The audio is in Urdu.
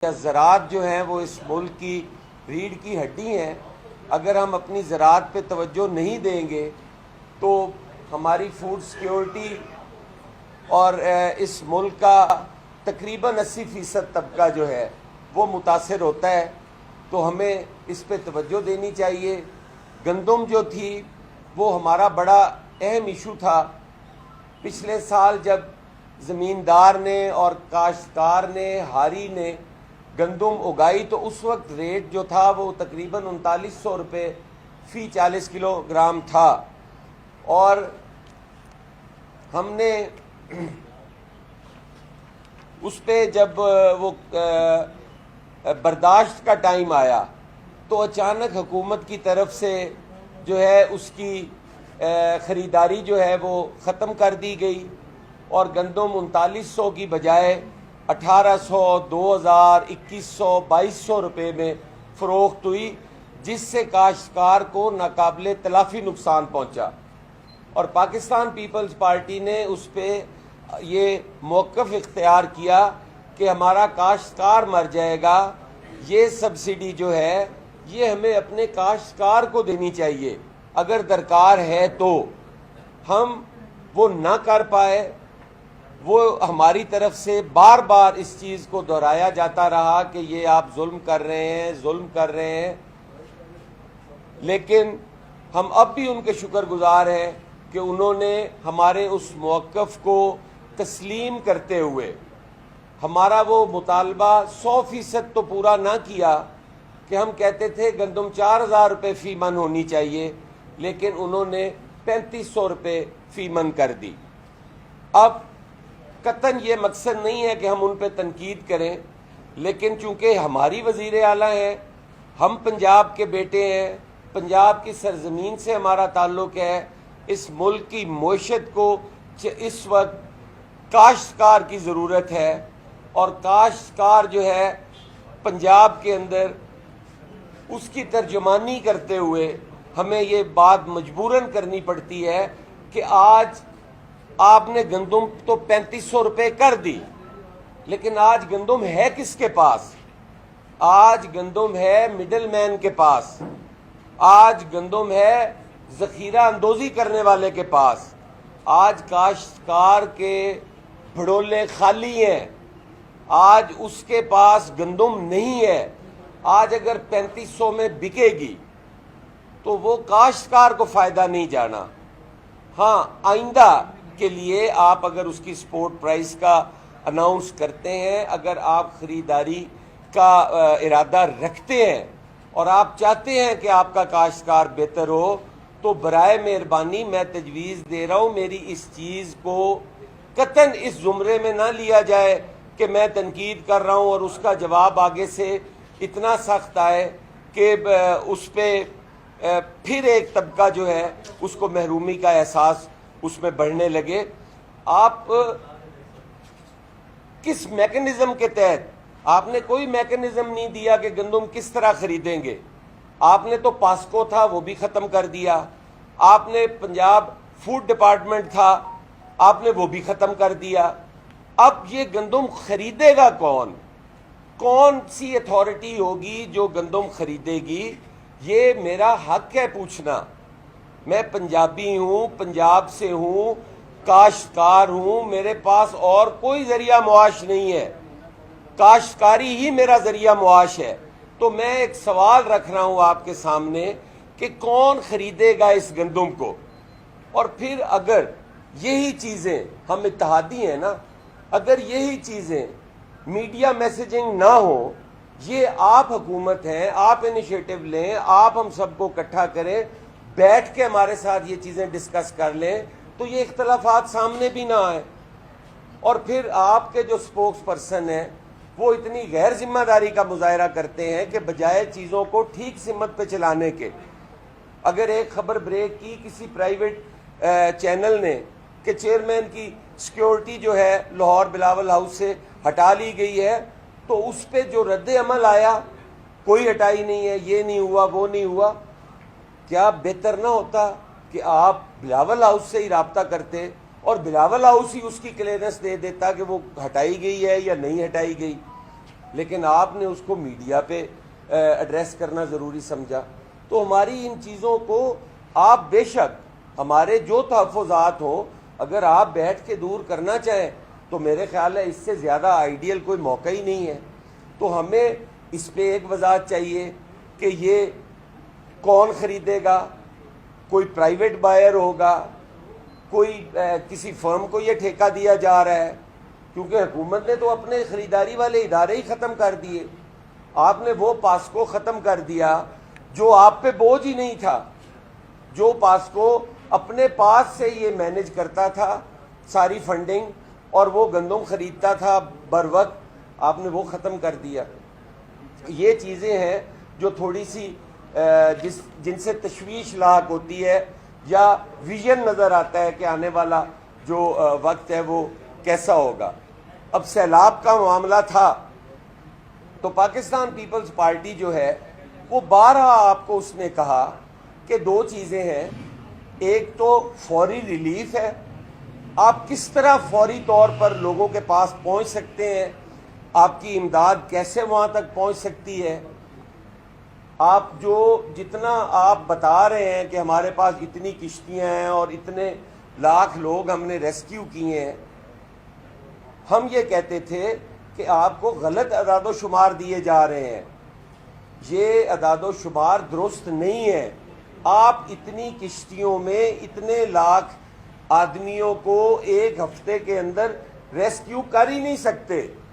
زراعت جو ہیں وہ اس ملک کی ریڑھ کی ہڈی ہیں. اگر ہم اپنی زراعت پہ توجہ نہیں دیں گے تو ہماری فوڈ سیکیورٹی اور اس ملک کا تقریباً 80% طبقہ جو ہے وہ متاثر ہوتا ہے. تو ہمیں اس پہ توجہ دینی چاہیے. گندم جو تھی وہ ہمارا بڑا اہم ایشو تھا. پچھلے سال جب زمیندار نے اور کاشتکار نے ہاری نے گندم اگائی تو اس وقت ریٹ جو تھا وہ تقریباً 3900 روپے فی 40 کلو گرام تھا. اور ہم نے اس پہ جب وہ برداشت کا ٹائم آیا تو اچانک حکومت کی طرف سے جو ہے اس کی خریداری جو ہے وہ ختم کر دی گئی اور گندم 3900 کی بجائے 1800، 2000، 2100، 2200 روپے میں فروخت ہوئی، جس سے کاشتکار کو ناقابل تلافی نقصان پہنچا. اور پاکستان پیپلز پارٹی نے اس پہ یہ موقف اختیار کیا کہ ہمارا کاشتکار مر جائے گا، یہ سبسڈی جو ہے یہ ہمیں اپنے کاشتکار کو دینی چاہیے. اگر درکار ہے تو ہم وہ نہ کر پائے. وہ ہماری طرف سے بار بار اس چیز کو دہرایا جاتا رہا کہ یہ آپ ظلم کر رہے ہیں، ظلم کر رہے ہیں. لیکن ہم اب بھی ان کے شکر گزار ہیں کہ انہوں نے ہمارے اس موقف کو تسلیم کرتے ہوئے ہمارا وہ مطالبہ 100% تو پورا نہ کیا کہ ہم کہتے تھے گندم 4000 روپے فی من ہونی چاہیے، لیکن انہوں نے 3500 روپے فی من کر دی. اب قطعاً یہ مقصد نہیں ہے کہ ہم ان پہ تنقید کریں، لیکن چونکہ ہماری وزیر اعلیٰ ہیں، ہم پنجاب کے بیٹے ہیں، پنجاب کی سرزمین سے ہمارا تعلق ہے. اس ملک کی معیشت کو اس وقت کاشتکار کی ضرورت ہے اور کاشتکار جو ہے پنجاب کے اندر اس کی ترجمانی کرتے ہوئے ہمیں یہ بات مجبوراً کرنی پڑتی ہے کہ آج آپ نے گندم تو 3500 روپے کر دی، لیکن آج گندم ہے کس کے پاس؟ آج گندم ہے مڈل مین کے پاس. آج گندم ہے ذخیرہ اندوزی کرنے والے کے پاس. آج کاشتکار کے بھڑولے خالی ہیں. آج اس کے پاس گندم نہیں ہے. آج اگر 3500 میں بکے گی تو وہ کاشتکار کو فائدہ نہیں جانا. ہاں، آئندہ کے لیے آپ اگر اس کی سپورٹ پرائس کا اناؤنس کرتے ہیں، اگر آپ خریداری کا ارادہ رکھتے ہیں اور آپ چاہتے ہیں کہ آپ کا کاشتکار بہتر ہو، تو برائے مہربانی میں تجویز دے رہا ہوں میری اس چیز کو قطعاً اس زمرے میں نہ لیا جائے کہ میں تنقید کر رہا ہوں اور اس کا جواب آگے سے اتنا سخت آئے کہ اس پہ پھر ایک طبقہ جو ہے اس کو محرومی کا احساس اس میں بڑھنے لگے. آپ کس میکنزم کے تحت؟ آپ نے کوئی میکنزم نہیں دیا کہ گندم کس طرح خریدیں گے. آپ نے تو پاسکو تھا وہ بھی ختم کر دیا. آپ نے پنجاب فوڈ ڈپارٹمنٹ تھا، آپ نے وہ بھی ختم کر دیا. اب یہ گندم خریدے گا کون؟ کون سی اتھارٹی ہوگی جو گندم خریدے گی؟ یہ میرا حق ہے پوچھنا. میں پنجابی ہوں، پنجاب سے ہوں، کاشتکار ہوں، میرے پاس اور کوئی ذریعہ معاش نہیں ہے، کاشتکاری ہی میرا ذریعہ معاش ہے. تو میں ایک سوال رکھ رہا ہوں آپ کے سامنے کہ کون خریدے گا اس گندم کو؟ اور پھر اگر یہی چیزیں، ہم اتحادی ہیں نا، اگر یہی چیزیں میڈیا میسیجنگ نہ ہو، یہ آپ حکومت ہیں، آپ انیشیٹو لیں، آپ ہم سب کو اکٹھا کریں، بیٹھ کے ہمارے ساتھ یہ چیزیں ڈسکس کر لیں تو یہ اختلافات سامنے بھی نہ آئیں. اور پھر آپ کے جو سپوکس پرسن ہیں وہ اتنی غیر ذمہ داری کا مظاہرہ کرتے ہیں کہ بجائے چیزوں کو ٹھیک سمت پہ چلانے کے، اگر ایک خبر بریک کی کسی پرائیویٹ چینل نے کہ چیئرمین کی سیکیورٹی جو ہے لاہور بلاول ہاؤس سے ہٹا لی گئی ہے، تو اس پہ جو رد عمل آیا کوئی ہٹائی نہیں ہے، یہ نہیں ہوا، وہ نہیں ہوا. کیا بہتر نہ ہوتا کہ آپ بلاول ہاؤس سے ہی رابطہ کرتے اور بلاول ہاؤس ہی اس کی کلیئرنس دے دیتا کہ وہ ہٹائی گئی ہے یا نہیں ہٹائی گئی؟ لیکن آپ نے اس کو میڈیا پہ ایڈریس کرنا ضروری سمجھا. تو ہماری ان چیزوں کو آپ بے شک ہمارے جو تحفظات ہوں اگر آپ بیٹھ کے دور کرنا چاہیں تو میرے خیال ہے اس سے زیادہ آئیڈیل کوئی موقع ہی نہیں ہے. تو ہمیں اس پہ ایک وضاحت چاہیے کہ یہ کون خریدے گا, کوئی پرائیویٹ بائر ہوگا, کوئی کسی فرم کو یہ ٹھیکہ دیا جا رہا ہے, کیونکہ حکومت نے تو اپنے خریداری والے ادارے ہی ختم کر دیے. آپ نے وہ پاسکو ختم کر دیا جو آپ پہ بوجھ ہی نہیں تھا, جو پاسکو اپنے پاس سے یہ مینیج کرتا تھا ساری فنڈنگ اور وہ گندم خریدتا تھا بر وقت, آپ نے وہ ختم کر دیا. یہ چیزیں ہیں جو تھوڑی سی جن سے تشویش لاحق ہوتی ہے یا ویژن نظر آتا ہے کہ آنے والا جو وقت ہے وہ کیسا ہوگا. اب سیلاب کا معاملہ تھا تو پاکستان پیپلز پارٹی جو ہے وہ بارہا آپ کو اس نے کہا کہ دو چیزیں ہیں, ایک تو فوری ریلیف ہے, آپ کس طرح فوری طور پر لوگوں کے پاس پہنچ سکتے ہیں, آپ کی امداد کیسے وہاں تک پہنچ سکتی ہے. آپ جو جتنا آپ بتا رہے ہیں کہ ہمارے پاس اتنی کشتیاں ہیں اور اتنے لاکھ لوگ ہم نے ریسکیو کیے ہیں, ہم یہ کہتے تھے کہ آپ کو غلط اعداد و شمار دیے جا رہے ہیں, یہ اعداد و شمار درست نہیں ہے. آپ اتنی کشتیوں میں اتنے لاکھ آدمیوں کو ایک ہفتے کے اندر ریسکیو کر ہی نہیں سکتے.